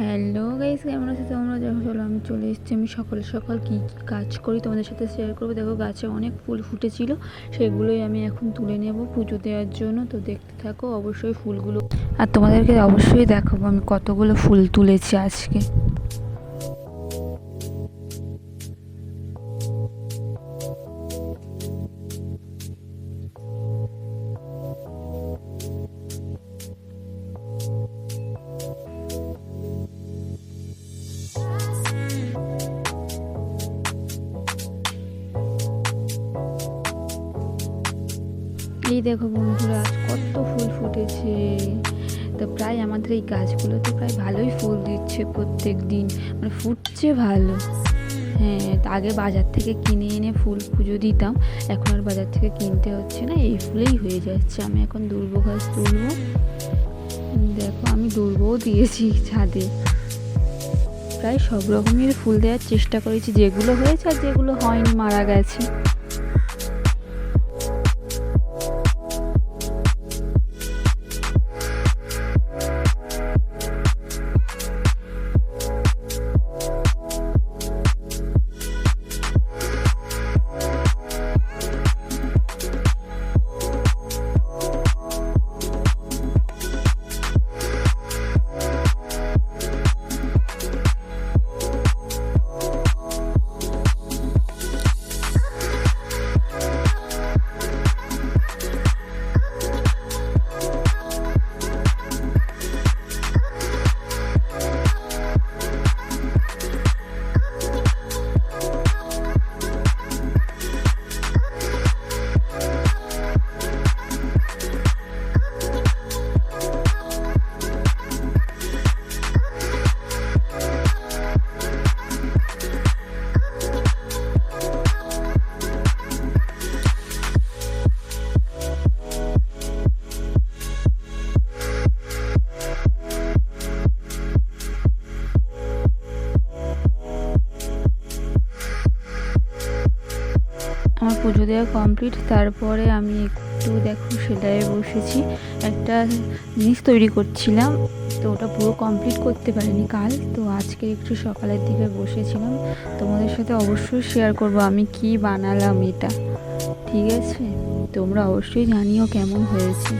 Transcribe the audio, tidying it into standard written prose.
Hello guys, কেমন আছো তোমরা? দেখো চলো আমি চলে এসেছি। আমি সকাল সকাল কী কী কাজ করি তোমাদের সাথে শেয়ার করবো। দেখো গাছে অনেক ফুল ফুটেছিল, সেগুলোই আমি এখন তুলে নেব পুজো দেওয়ার জন্য। তো দেখতে থাকো অবশ্যই ফুলগুলো, আর তোমাদেরকে অবশ্যই দেখাবো আমি কতগুলো ফুল তুলেছি আজকে। এই দেখো বন্ধুরা, আজ কত ফুল ফুটেছে। তো প্রায় আমাদের এই গাছগুলোতে প্রায় ভালোই ফুল দিচ্ছে প্রত্যেক দিন, মানে ফুটছে ভালো। হ্যাঁ, আগে বাজার থেকে কিনে এনে ফুল পুজো দিতাম, এখন আর বাজার থেকে কিনতে হচ্ছে না, এই ফুলেই হয়ে যাচ্ছে। আমি এখন দুর্ব গাছ তুলবো। দেখো আমি দুর্বও দিয়েছি ছাদে। প্রায় সব রকমের ফুল দেওয়ার চেষ্টা করেছি, যেগুলো হয়েছে আর যেগুলো হয়নি মারা গেছে। আমার পুজো দেওয়া কমপ্লিট। তারপরে আমি একটু দেখো সেলাইয়ে বসেছি, একটা জিনিস তৈরি করছিলাম, তো ওটা পুরো কমপ্লিট করতে পারিনি কাল। তো আজকে একটু সকালের দিকে বসেছিলাম, তোমাদের সাথে অবশ্যই শেয়ার করব আমি কি বানালাম এটা। ঠিক আছে, তোমরা অবশ্যই জানিও কেমন হয়েছে।